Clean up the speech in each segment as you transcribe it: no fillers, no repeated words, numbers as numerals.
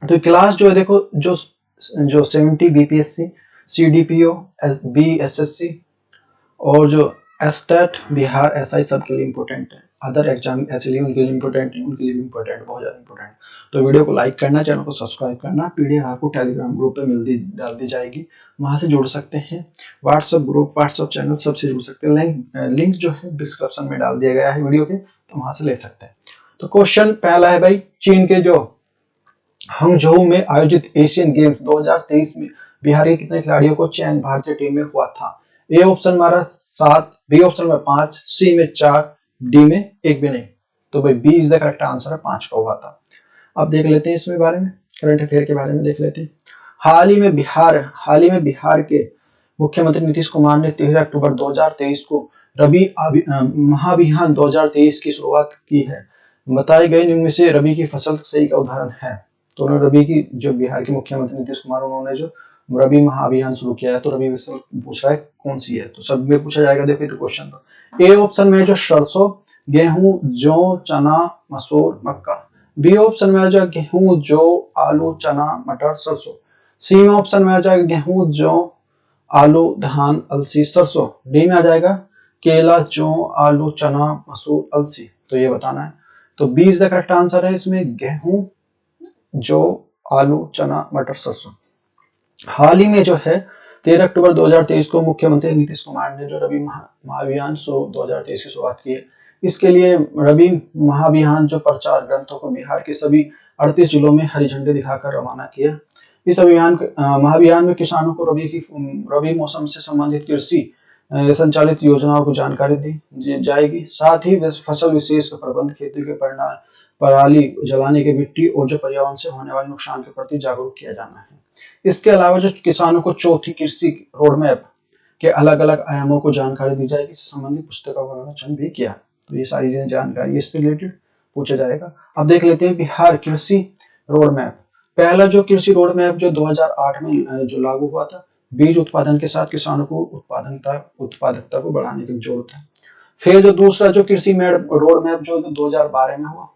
तो क्लास जो है देखो, जो 70 बीपीएससी, सीडीपीओ, बीएसएससी और जो एसटेट, बिहार एसआई सबके लिए इंपॉर्टेंट है। अदर एग्जाम ऐसे लिए उनके लिए इंपॉर्टेंट है, उनके लिए भी इंपॉर्टेंट, बहुत ज्यादा इंपॉर्टेंट। तो वीडियो को लाइक करना, चैनल को सब्सक्राइब करना। पीडीएफ आपको टेलीग्राम ग्रुप पे डाल दी जाएगी, वहां से जुड़ सकते हैं। व्हाट्सएप ग्रुप, व्हाट्सएप चैनल सबसे जुड़ सकते हैं। लिंक जो है डिस्क्रिप्शन में डाल दिया गया है वीडियो के, तो वहां से ले सकते हैं। तो क्वेश्चन पहला है भाई, चीन के जो हंगझोउ में आयोजित एशियन गेम्स 2023 में बिहार के कितने खिलाड़ियों को चयन भारतीय टीम में हुआ था? ए ऑप्शन हमारा 7, बी ऑप्शन में 5, सी में 4, डी में 1 भी नहीं। तो भाई B is the correct answer है, 5 का हुआ था। अब देख लेते हैं इसमें बारे में, करंट अफेयर के बारे में देख लेते हैं। हाल ही में बिहार के मुख्यमंत्री नीतीश कुमार ने 13 अक्टूबर 2023 को रबी महाभियान 2023 की शुरुआत की है। बताए गए इनमें से रबी की फसल सही का उदाहरण है। तो उन्होंने रबी की, जो बिहार के मुख्यमंत्री नीतीश कुमार, उन्होंने जो रबी महाअभियान शुरू किया है, तो रबी फसल पूछ रहा है कौन सी है, तो सब में पूछा जाएगा। देखो तो क्वेश्चन तो ए ऑप्शन में जो सरसों, गेहूं, जौ, चना, मसूर, मक्का। बी ऑप्शन में आ जाएगा गेहूं, जौ, आलू, चना, मटर, सरसों। सी में ऑप्शन में आ जाएगा गेहूं, जौ, आलू, धान, अलसी, सरसों। डी में आ जाएगा केला, जौ, आलू, चना, मसूर, अलसी। तो ये बताना है। तो B is the correct answer है इसमें, गेहूं, जौ, आलू, चना, मटर, सरसों। हाल ही में जो है 13 अक्टूबर 2023 को मुख्यमंत्री नीतीश कुमार ने जो रबी महाअभियान 2023 की शुरुआत की है। इसके लिए रबी महाअभियान जो प्रचार ग्रंथों को बिहार के सभी 38 जिलों में हरी झंडी दिखाकर रवाना किया। इस महाअभियान में किसानों को रबी मौसम से संबंधित कृषि संचालित योजनाओं को जानकारी दी जाएगी। साथ ही फसल विशेष का प्रबंध, खेती के पराली जलाने के, मिट्टी और जो पर्यावरण से होने वाले नुकसान के प्रति जागरूक किया जाना है। इसके अलावा जो किसानों को चौथी कृषि रोडमैप के अलग अलग आयामों को जानकारी दी जाएगी। इससे संबंधित पुस्तकों का विमोचन भी किया। तो ये सारी जानकारी इससे रिलेटेड पूछा जाएगा। अब देख लेते हैं बिहार कृषि रोडमैप। पहला जो कृषि रोडमैप जो 2008 में जो लागू हुआ था, बीज उत्पादन के साथ किसानों को उत्पादकता को बढ़ाने की जरूरत है। फिर जो दूसरा जो कृषि रोडमैप जो 2012 में हुआ,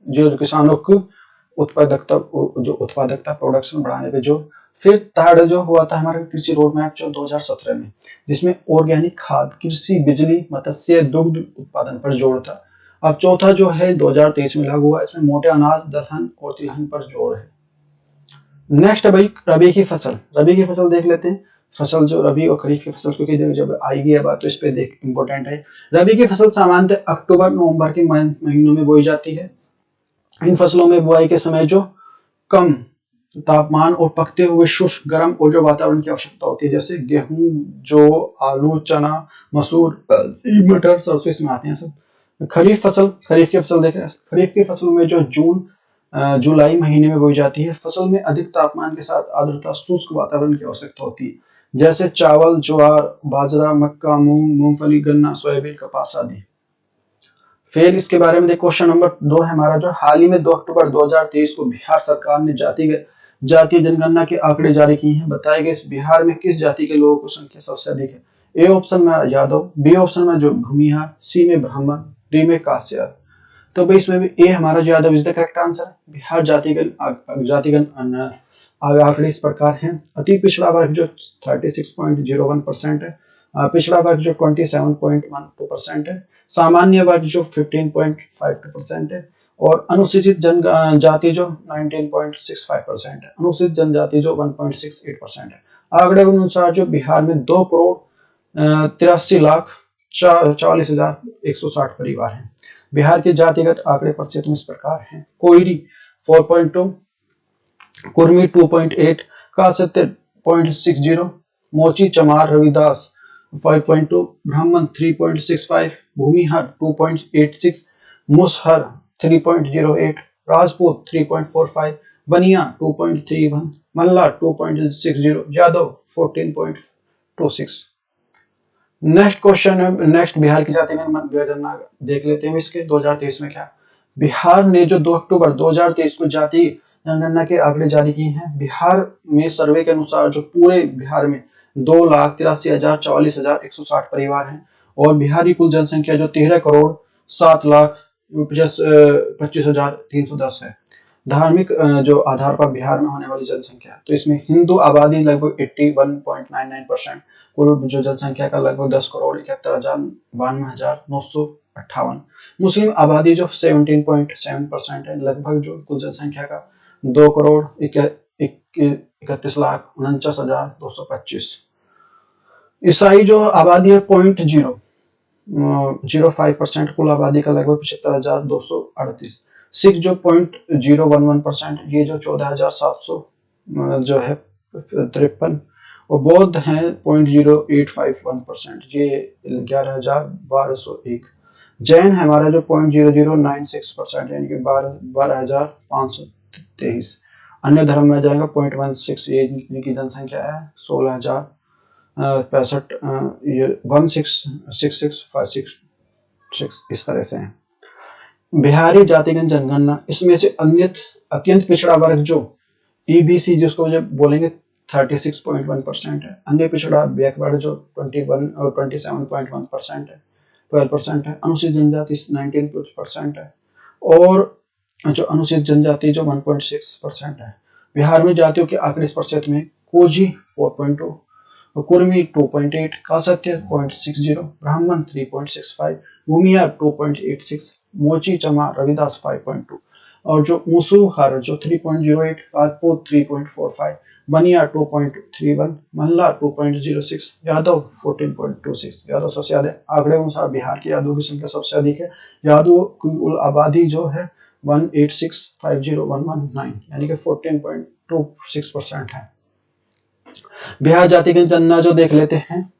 जो किसानों को उत्पादकता प्रोडक्शन बढ़ाने पे जो। फिर थर्ड जो हुआ था हमारा कृषि रोड मैप जो 2017 में, जिसमें ऑर्गेनिक खाद, कृषि, बिजली, मत्स्य, दुग्ध उत्पादन पर जोर था। अब चौथा जो है 2023 में लागू हुआ, इसमें मोटे अनाज, दलहन और तिलहन पर जोर है। नेक्स्ट है भाई रबी की फसल। रबी की फसल देख लेते हैं। फसल जो रबी और खरीफ की फसल, क्योंकि जब आएगी है बात तो इस पे देख इंपॉर्टेंट है। रबी की फसल सामान्यतः अक्टूबर नवंबर के महीनों में बोई जाती है। इन फसलों में बुआई के समय जो कम तापमान और पकते हुए शुष्क, गर्म और जो वातावरण की आवश्यकता होती है, जैसे गेहूं, जौ, आलू, चना, मसूर, मटर, सरसों इसमें आते हैं सब। खरीफ की फसल देखें। खरीफ की फसल में जो जून जुलाई महीने में बोई जाती है। फसल में अधिक तापमान के साथ आर्द्रता, शुष्क वातावरण की आवश्यकता होती है, जैसे चावल, ज्वार, बाजरा, मक्का, मूंग, मूंगफली, गन्ना, सोयाबीन, कपास आदि। फिर इसके बारे में देखो, क्वेश्चन नंबर 2 है हमारा जो हाल ही में 2 अक्टूबर 2023 को बिहार सरकार ने जातीय जनगणना के आंकड़े जारी किए हैं। बताए गए इस बिहार में किस जाति के लोगों की संख्या सबसे अधिक है? ए ऑप्शन में यादव, बी ऑप्शन में जो भूमिहार, सी में ब्राह्मण, डी में काश्यप। तो भाई इसमें भी ए हमारा जो Yadav is the correct answer है। बिहार जातिगण आंकड़े इस प्रकार हैं। अति पिछड़ा वर्ग जो 36.01% है, पिछड़ा वर्ग जो 27.12% है, सामान्य वर्ग जो 15.52% है, और अनुसूचित जनजाति जो 19.65% है, अनुसूचित जनजाति जो 1.68% है। आंकड़े के अनुसार जो बिहार में 2,83,40,160 परिवार हैं। बिहार के जातिगत आंकड़े प्रतिशत में इस प्रकार हैं। कोयरी 4.2, कुर्मी 2.8, कासत्य 0.60, मोची चमार रविदास 5.2, ब्राह्मण 3.65, भूमिहर 2.86, मुसहर 3.08, राजपूत 3.45, बनिया 2.31, मल्ला 2.60, यादव 14.26। नेक्स्ट क्वेश्चन है, नेक्स्ट बिहार की जाति जनगणना देख लेते हैं इसके 2023 में क्या। बिहार ने जो 2 अक्टूबर 2023 को जाति जनगणना के आंकड़े जारी किए हैं। बिहार में सर्वे के अनुसार जो पूरे बिहार में 2,83,40,160 परिवार हैं, और बिहार की कुल जनसंख्या जो 13,07,25,310 है। धार्मिक जो आधार पर बिहार में होने वाली जनसंख्या, तो इसमें हिंदू आबादी लगभग 81.99%, कुल जो जनसंख्या का लगभग 10 करोड़ 71,92,958। मुस्लिम आबादी जो 17.7% है, लगभग जो कुल जनसंख्या का 2 करोड़ 31,49,49,225। ईसाई जो आबादी है 0.005%, कुल आबादी का लगभग 75,238। सिख जो 0.011%, ये जो 14,700 जो है 53, और बौद्ध हैं 0.0851%, ये 11,1201। जैन हमारा जो 0.0096%, यानी कि 12,523। अन्य धर्म में जाएगा 0.16, ये इनकी जनसंख्या है 16,065, 166656 इस तरह से है। बिहारी जातिगत जनगणना, इसमें से अत्यंत पिछड़ा वर्ग जो ईबीसी जिसको जब बोलेंगे 36.1% है, अन्य पिछड़ा बैकवर्ड जो 21 और 27.1% है, 12% है, अनुसूचित जनजाति 19% है, और जो अनुसूचित जनजाति जो 1.6% है। बिहार में जातियों के आंकड़े इस प्रतिशत में कोजी 4.2, कुर्मी 2.8, कासत्य 0.60, ब्राह्मण 3.65, भूमिया 2.86, मोची चमा रविदास 5.2, और जो मुसहर जो 3.08, राजपूत 3.45, बनिया 2.31, मल्ला 2.06, यादव 14.26। यादव सबसे ज्यादा आंकड़े अनुसार बिहार के यादवों की संख्या सबसे अधिक है। यादवों की कुल आबादी जो है 186,50,119, यानी कि 14.26% है। बिहार जातिगत जनगणना जो देख लेते हैं,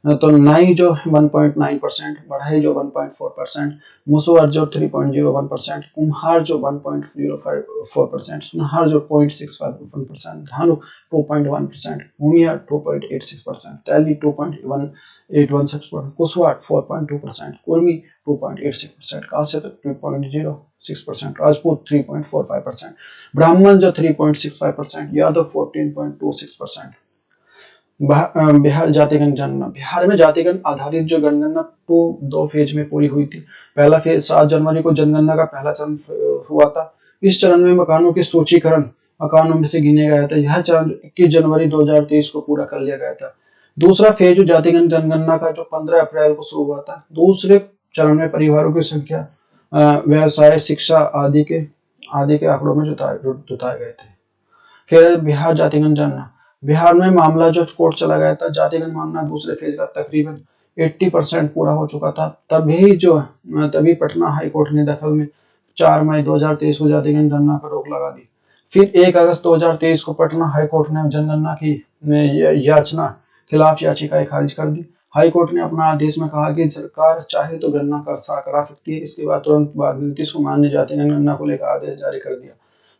तो नाई जो 1.9%, बढ़ई जो 1.4%, मुसहर जो 3.01%, कुम्हार जो 1.04%, सुनहर जो 0.65%, धानुक 2.1%, भूमिया 2.86%, तैली 2.1816%, कुशवाहा 4.2%, कुर्मी 2.86%, कास्य 3.06%, राजपूत 3.45%, ब्राह्मण जो 3.65%, यादव 14.26%। बिहार जातिगत जनगणना, बिहार में जातिगत आधारित जो जनगणना दो फेज में पूरी हुई थी। पहला फेज 7 जनवरी को जनगणना का पहला चरण हुआ था। इस चरण में मकानों के सूचीकरण मकानों में से गिने गया था। यह चरण 21 जनवरी 2023 को पूरा कर लिया गया था। दूसरा फेज जातिगत जनगणना का जो 15 अप्रैल को शुरू हुआ था। दूसरे चरण में परिवारों की संख्या, व्यवसाय, शिक्षा आदि के आंकड़ों में जुटाए गए थे। फिर बिहार जातिगत जनगणना, बिहार में मामला जो कोर्ट चला गया था, जातिगत मामला दूसरे फेज का तकरीबन 80% पूरा हो चुका था। तभी पटना हाई कोर्ट ने दखल में 4 मई 2023 को जातिगत जनगणना पर रोक लगा दी। फिर 1 अगस्त 2023 को पटना हाई कोर्ट ने जनगणना की याचना खिलाफ याचिकाएं खारिज कर दी। हाई कोर्ट ने अपना आदेश में कहा कि सरकार चाहे तो गणना करा सकती है। इसके बाद तुरंत बाद नीतीश कुमार ने जातिगत गणना को लेकर आदेश जारी कर दिया।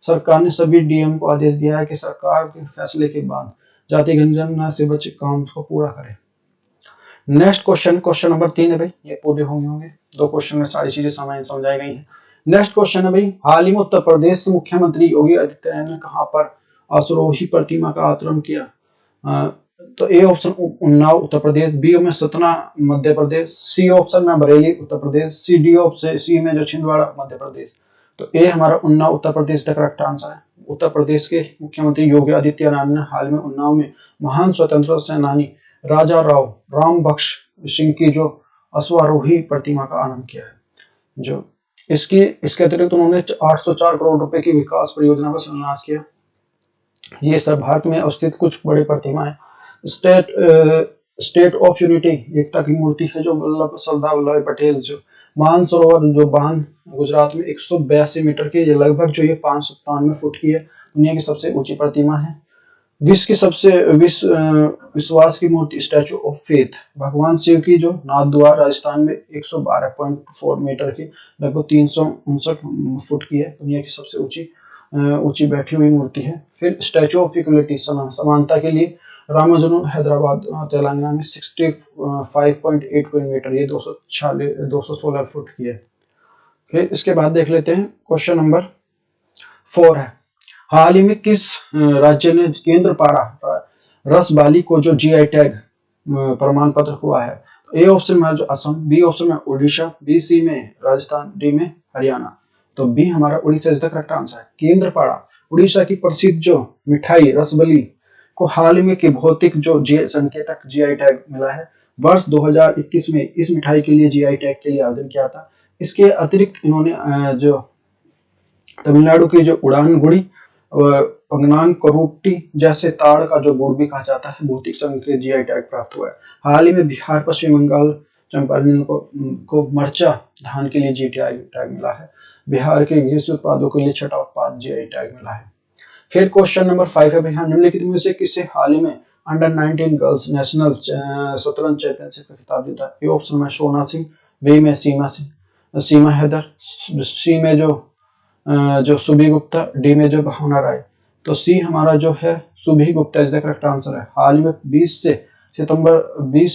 सरकार ने सभी डीएम को आदेश दिया है कि सरकार के फैसले के बाद जातिगत जनगणना से बचे काम को पूरा करें। नेक्स्ट क्वेश्चन नंबर 3 है भाई, ये पूरे होंगे 2 क्वेश्चन में सारी चीजें समझाई गई हैं। नेक्स्ट क्वेश्चन है भाई, हाल ही में उत्तर प्रदेश के मुख्यमंत्री योगी आदित्यनाथ ने कहां पर अश्वरोही प्रतिमा का अवतरण किया? तो A option Unnao Uttar Pradesh, B में सतना मध्य प्रदेश, सी ऑप्शन में बरेली उत्तर प्रदेश, सी में जो छिंदवाड़ा मध्य प्रदेश। तो ए हमारा उन्नाव उत्तर प्रदेश का करेक्ट आंसर है। उत्तर प्रदेश के मुख्यमंत्री योगी आदित्यनाथ ने हाल में उन्नाव में महान स्वतंत्रता सेनानी राजा राम बख्श सिंह की जो अश्वारोही प्रतिमा का आरंभ किया है। जो इसके अतिरिक्त उन्होंने 804 करोड़ रुपए की विकास परियोजना का शिलान्यास किया। ये सब भारत में अवस्थित कुछ बड़ी प्रतिमाएं। स्टेट ऑफ यूनिटी, एकता की मूर्ति है जो सरदार वल्लभ पटेल जो मानसरोवर जो बांध गुजरात में 182 मीटर की, ये लगभग जो ये 597 फुट की है, दुनिया की सबसे ऊंची प्रतिमा है। विश्व की सबसे विश्वास की मूर्ति स्टैचू ऑफ फेथ भगवान शिव की जो नाथद्वारा राजस्थान में 112.4 मीटर की, लगभग 359 फुट की है, दुनिया की सबसे ऊंची बैठी हुई मूर्ति है। फिर स्टैचू ऑफ इक्वलिटी समानता के लिए रामानुजन हैदराबाद तेलंगाना में 65.8 मीटर, ये 216 फुट की है। फिर इसके बाद देख लेते हैं क्वेश्चन नंबर 4 है, हाल ही में किस राज्य ने केंद्रपाड़ा रसबाली को जो जीआई टैग प्रमाण पत्र हुआ है? तो ए ऑप्शन में जो असम, बी ऑप्शन में उड़ीसा, बी सी में राजस्थान, डी में हरियाणा। तो बी हमारा Orissa is the correct answer है। केंद्रपाड़ा उड़ीसा की प्रसिद्ध जो मिठाई रसबली को हाल ही में की भौतिक जो जी संकेतक जीआई टैग मिला है। वर्ष 2021 में इस मिठाई के लिए जीआई टैग के लिए आवेदन किया था। इसके अतिरिक्त इन्होंने जो तमिलनाडु की जो उड़ान गुड़ी पंगनान करोट्टी जैसे ताड़ का जो गुड़ भी कहा जाता है भौतिक संकेत जीआई टैग प्राप्त हुआ है। हाल ही में बिहार पश्चिम बंगाल चंपारण को मरचा धान के लिए जीआई टैग मिला है। बिहार के कृषि उत्पादों के लिए छठा उत्पाद जीआई टैग मिला है। फिर क्वेश्चन नंबर 5 है भैया, निम्नलिखित में से किसे हाल ही में अंडर 19 गर्ल्स नेशनल शतरंज चैंपियनशिप का खिताब जीता? ए ऑप्शन में सोना सिंह, बी में सीमा हैदर, सी में जो सुबी गुप्ता, डी में जो भावना राय। तो सी हमारा जो है Subi Gupta is the correct answer है। हाल ही में 20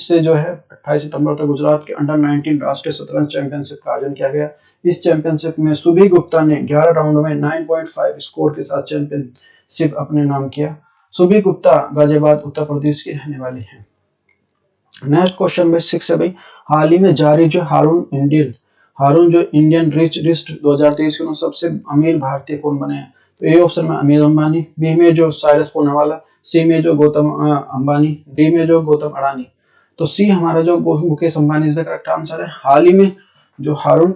से जो है 28 सितंबर तक गुजरात के अंडर 19 राष्ट्रीय शतरंज चैंपियनशिप का आयोजन किया गया। इस चैंपियनशिप में सुबी गुप्ता ने 11 राउंड में 9.5 स्कोर के साथ चैंपियनशिप अपने नाम किया। सुबी गुप्ता गाजियाबाद उत्तर प्रदेश की रहने वाली है। नेक्स्ट क्वेश्चन में 6 है भाई, हाल ही में जारी जो हारून जो इंडियन रिच लिस्ट 2023 के सबसे अमीर भारतीय कौन बने हैं? तो ए ऑप्शन में अमीर अंबानी, बी में जो साइरस पूनावाला, सी में जो गौतम अंबानी, डी में जो गौतम अडानी। तो सी हमारा जो Mukesh Ambani is the correct answer है। हाल ही में जो हारून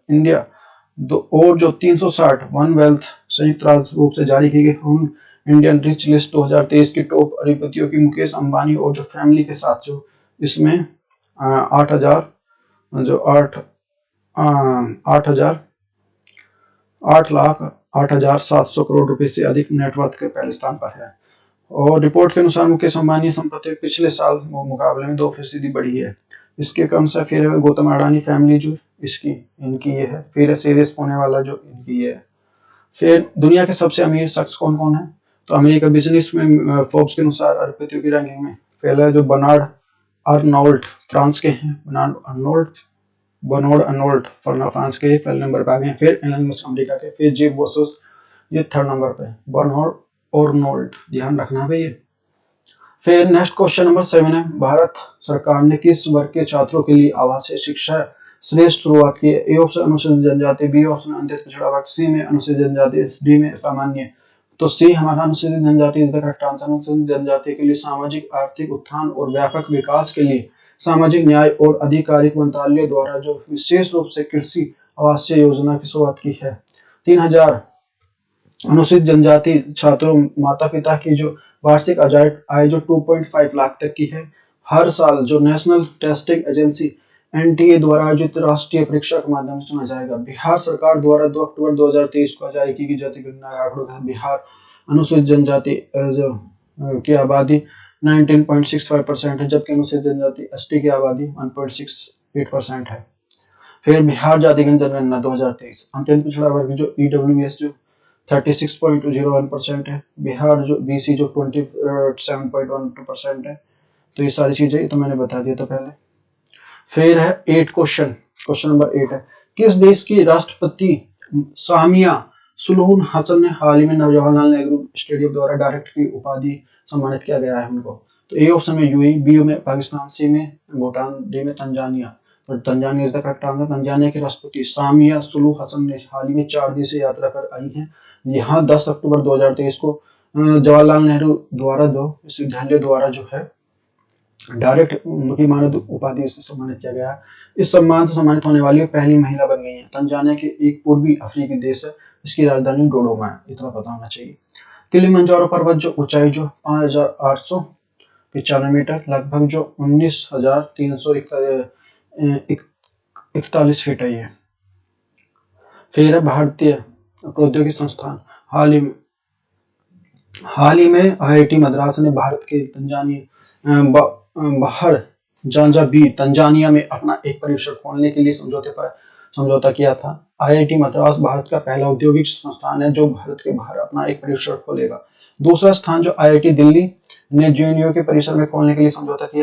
इंडिया और जो 360 वन वेल्थ संयुक्त राष्ट्र रूप से जारी की गई इंडियन रिच लिस्ट 2023 की टॉप अरबपतियों की मुकेश अंबानी और जो फैमिली के साथ जो इसमें 8,08,700 करोड़ रुपए से अधिक नेटवर्थ के पहले स्थान पर है। और रिपोर्ट के अनुसार मुकेश अंबानी संपत्ति पिछले साल मुकाबले में 2% बढ़ी है। इसके क्रम से फिर गौतम अडानी फैमिली जो इनकी ये है, फिर सीरियस पूनावाला जो इनकी ये है। फिर दुनिया के सबसे अमीर शख्स कौन कौन है? तो अमेरिका बिजनेस में फोर्ब्स के अनुसार अरबपतियों की रैंकिंग में पहला जो बर्नार्ड अर्नोल्ट फ्रांस के हैं, बर्नार्ड अर्नोल्ट फ्रांस के पहले नंबर पर आ गए। फिर एलन मस्क अमेरिका के, फिर जेफ बेजोस ये थर्ड नंबर पे, बर्नार्ड अर्नोल्ट, ध्यान रखना भैया। फिर नेक्स्ट क्वेश्चन नंबर 7 है, भारत सरकार ने किस वर्ग के छात्रों के लिए आवासीय शिक्षा श्रेष्ठ शुरुआत की है? ए ऑप्शन अनुसूचित जनजाति, बी ऑप्शन अंत्यत पिछड़ा वर्ग, सी में अनुसूचित जनजाति, डी में सामान्य। तो सी हमारा अनुसूचित जनजाति इज द करेक्ट आंसर। अनुसूचित जनजाति के लिए सामाजिक आर्थिक उत्थान और व्यापक विकास के लिए सामाजिक न्याय और आधिकारिक मंत्रालय द्वारा जो विशेष रूप से कृषि आवासीय योजना की शुरुआत की है। 3000 अनुसूचित जनजाति छात्रों माता पिता की जो वार्षिक आय जो 2.5 लाख तक की है। हर साल जो नेशनल टेस्टिंग एजेंसी एनटीए द्वारा आयोजित राष्ट्रीय परीक्षा के माध्यम से चुना जाएगा। बिहार सरकार द्वारा 2 अक्टूबर 2023 को जारी की गई जनगणना आंकड़ों के बिहार अनुसूचित जनजाति की आबादी 19.65% है, जबकि अनुसूचित जनजाति एसटी की आबादी 1.68% है। फिर बिहार जातिगत जनगणना 2023 अत्यंत पिछड़ा वर्ग जो ईडब्ल्यूएस जो 36.01% है। बिहार जो बीसी जो 27.12% है। तो ये सारी चीजें तो मैंने बता दिया था पहले। फिर है 8 क्वेश्चन नंबर 8 है, किस देश की राष्ट्रपति सामिया सुलून हसन ने हाल ही में जवाहरलाल नेहरू स्टेडियम द्वारा डायरेक्ट की उपाधि सम्मानित किया गया है उनको? तो ए ऑप्शन में यूएई, बी में पाकिस्तान, सी में भूटान, डी में तंजानिया। तो Tanzania is the correct answer. Tanzania के राष्ट्रपति सामिया सुलूह हसन ने हाल ही में 4 दिवसीय यात्रा कर आई हैं। यहाँ 10 अक्टूबर 2023 को जवाहरलाल नेहरू द्वारा विश्वविद्यालय द्वारा जो है डायरेक्ट उनकी मानद उपाधि से सम्मानित किया गया। इस सम्मान से सम्मानित होने वाली पहली महिला बन गई है। तंजानिया के एक पूर्वी अफ्रीकी देश है, इसकी राजधानी डोडोमा है, इतना पता होना चाहिए। किलिमंजारो पर्वत जो ऊंचाई जो 5895 मीटर लगभग जो 19,341 फीट है ये। फिर है भारतीय प्रौद्योगिकी संस्थान हाल ही में आईआईटी मद्रास ने भारत के तंजानिया में अपना एक परिसर खोलने के लिए समझौता किया था। आईआईटी मद्रास भारत का पहला औद्योगिक संस्थान है जो भारत के बाहर अपना एक परिसर खोलेगा। दूसरा स्थान जो आईआईटी दिल्ली ने जेएनयू के परिसर में खोलने के लिए समझौता किया।